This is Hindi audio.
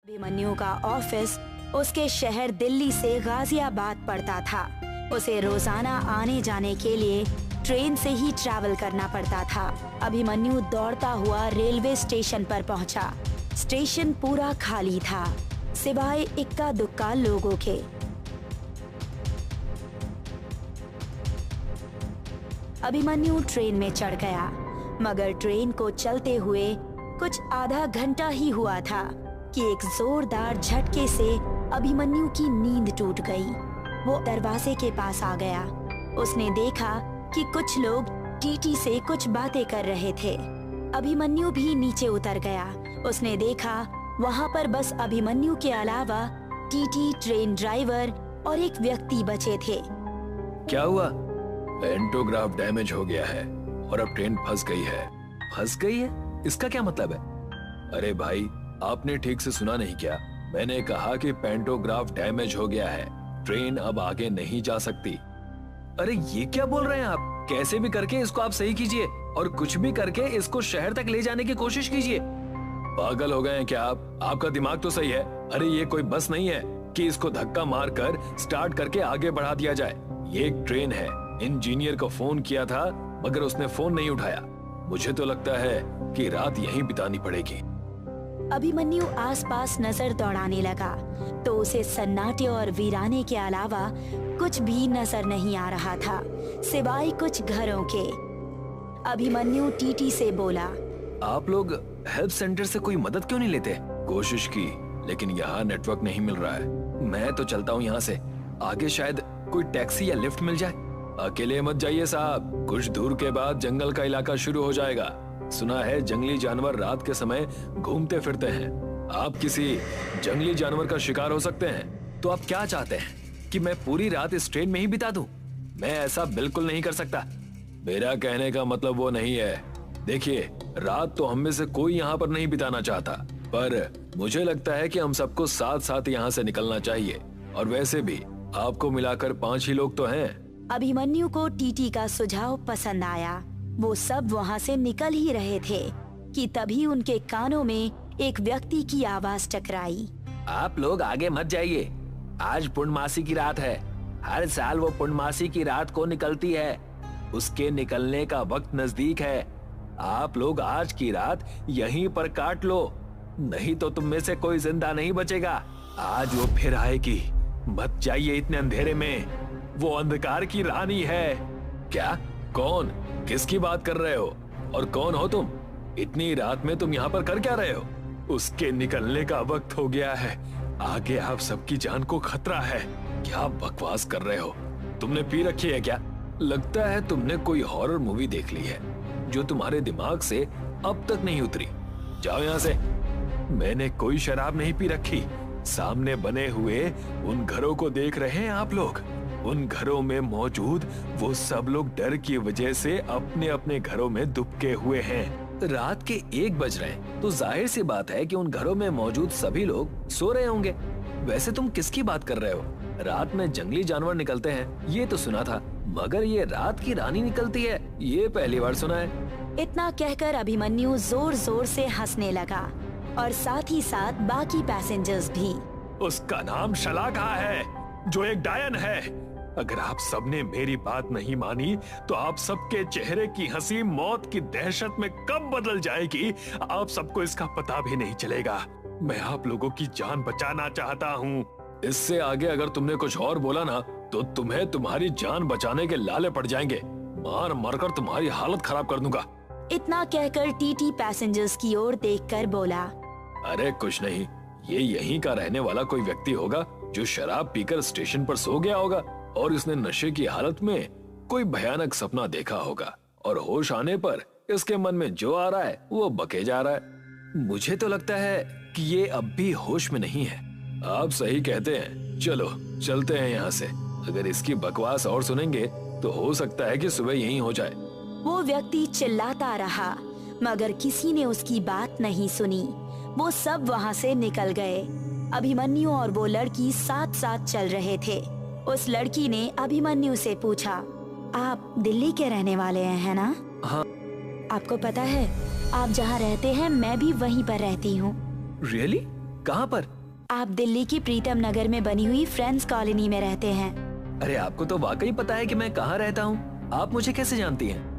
अभिमन्यु का ऑफिस उसके शहर दिल्ली से गाजियाबाद पड़ता था। उसे रोजाना आने जाने के लिए ट्रेन से ही ट्रैवल करना पड़ता था। अभिमन्यु दौड़ता हुआ रेलवे स्टेशन पर पहुंचा। स्टेशन पूरा खाली था, सिवाय इक्का दुक्का लोगों के। अभिमन्यु ट्रेन में चढ़ गया, मगर ट्रेन को चलते हुए कुछ आधा घंटा ही हुआ था कि एक जोरदार झटके से अभिमन्यु की नींद टूट गई। वो दरवाजे के पास आ गया। उसने देखा कि कुछ लोग टीटी से कुछ बातें कर रहे थे। अभिमन्यु भी नीचे उतर गया। उसने देखा वहाँ पर बस अभिमन्यु के अलावा टीटी, ट्रेन ड्राइवर और एक व्यक्ति बचे थे। क्या हुआ? पेंटोग्राफ डैमेज हो गया है और अब ट्रेन फंस गई है। फंस गई है? इसका क्या मतलब है? अरे भाई, आपने ठीक से सुना नहीं क्या? मैंने कहा कि पेंटोग्राफ डैमेज हो गया है, ट्रेन अब आगे नहीं जा सकती। अरे ये क्या बोल रहे हैं आप? कैसे भी करके इसको आप सही कीजिए और कुछ भी करके इसको शहर तक ले जाने की कोशिश कीजिए। पागल हो गए हैं क्या आप? आपका दिमाग तो सही है। अरे ये कोई बस नहीं है कि इसको धक्का मारकर स्टार्ट करके आगे बढ़ा दिया जाए। ये एक ट्रेन है। इंजीनियर को फोन किया था मगर उसने फोन नहीं उठाया। मुझे तो लगता है कि रात यहीं बितानी पड़ेगी। अभिमन्यु आसपास नजर दौड़ाने लगा तो उसे सन्नाटे और वीराने के अलावा कुछ भी नजर नहीं आ रहा था, सिवाय कुछ घरों के। अभिमन्यु टीटी से बोला, आप लोग हेल्प सेंटर से कोई मदद क्यों नहीं लेते? कोशिश की लेकिन यहाँ नेटवर्क नहीं मिल रहा है। मैं तो चलता हूँ यहाँ से। आगे शायद कोई टैक्सी या लिफ्ट मिल जाए। अकेले मत जाइए साहब, कुछ दूर के बाद जंगल का इलाका शुरू हो जाएगा। सुना है जंगली जानवर रात के समय घूमते फिरते हैं। आप किसी जंगली जानवर का शिकार हो सकते हैं। तो आप क्या चाहते हैं कि मैं पूरी रात इस ट्रेन में ही बिता दूं? मैं ऐसा बिल्कुल नहीं कर सकता। मेरा कहने का मतलब वो नहीं है। देखिए, रात तो हम में से कोई यहाँ पर नहीं बिताना चाहता, पर मुझे लगता है कि हम सबको साथ साथ यहाँ से निकलना चाहिए। और वैसे भी आपको मिलाकर 5 ही लोग तो हैं। अभिमन्यु को टीटी का सुझाव पसंद आया। वो सब वहाँ से निकल ही रहे थे कि तभी उनके कानों में एक व्यक्ति की आवाज टकराई। आप लोग आगे मत जाइए, आज पूर्णमासी की रात है। हर साल वो पूर्णमासी की रात को निकलती है। उसके निकलने का वक्त नजदीक है। आप लोग आज की रात यहीं पर काट लो, नहीं तो तुम में से कोई जिंदा नहीं बचेगा। आज वो फिर आएगी। मत जाइए इतने अंधेरे में। वो अंधकार की रानी है। क्या? कौन? किसकी बात कर रहे हो? और कौन हो तुम? इतनी रात में तुम यहाँ पर कर क्या रहे हो? उसके निकलने का वक्त हो गया है। आगे आप सबकी जान को खतरा है। क्या बकवास कर रहे हो? तुमने पी रखी है क्या? लगता है तुमने कोई हॉरर मूवी देख ली है जो तुम्हारे दिमाग से अब तक नहीं उतरी। जाओ यहाँ से। मैंने कोई शराब नहीं पी रखी। सामने बने हुए उन घरों को देख रहे हैं आप लोग? उन घरों में मौजूद वो सब लोग डर की वजह से अपने अपने घरों में दुबके हुए हैं। रात के 1 बज रहे हैं तो जाहिर सी बात है कि उन घरों में मौजूद सभी लोग सो रहे होंगे। वैसे तुम किसकी बात कर रहे हो? रात में जंगली जानवर निकलते हैं ये तो सुना था, मगर ये रात की रानी निकलती है ये पहली बार सुना है। इतना कहकर अभिमन्यु जोर जोर से हंसने लगा और साथ ही साथ बाकी पैसेंजर्स भी। उसका नाम शलाका है, जो एक डायन है। अगर आप सबने मेरी बात नहीं मानी तो आप सबके चेहरे की हंसी मौत की दहशत में कब बदल जाएगी, आप सबको इसका पता भी नहीं चलेगा। मैं आप लोगों की जान बचाना चाहता हूँ। इससे आगे अगर तुमने कुछ और बोला ना तो तुम्हें तुम्हारी जान बचाने के लाले पड़ जाएंगे। मार मारकर तुम्हारी हालत खराब कर दूंगा। इतना कहकर टीटी पैसेंजर्स की ओर देखकर बोला, अरे कुछ नहीं, ये यहीं का रहने वाला कोई व्यक्ति होगा जो शराब पीकर स्टेशन पर सो गया होगा और इसने नशे की हालत में कोई भयानक सपना देखा होगा और होश आने पर इसके मन में जो आ रहा है वो बके जा रहा है। मुझे तो लगता है कि ये अब भी होश में नहीं है। आप सही कहते हैं। चलो चलते हैं यहाँ से। अगर इसकी बकवास और सुनेंगे तो हो सकता है कि सुबह यहीं हो जाए। वो व्यक्ति चिल्लाता रहा मगर किसी ने उसकी बात नहीं सुनी। वो सब वहाँ से निकल गए। अभिमन्यु और वो लड़की साथ साथ चल रहे थे। उस लड़की ने अभिमन्यु से पूछा, आप दिल्ली के रहने वाले हैं, है ना? हाँ। आपको पता है आप जहाँ रहते हैं मैं भी वहीं पर रहती हूँ। रियली? कहाँ पर? आप दिल्ली की प्रीतम नगर में बनी हुई फ्रेंड्स कॉलोनी में रहते हैं। अरे आपको तो वाकई पता है कि मैं कहाँ रहता हूँ। आप मुझे कैसे जानती हैं?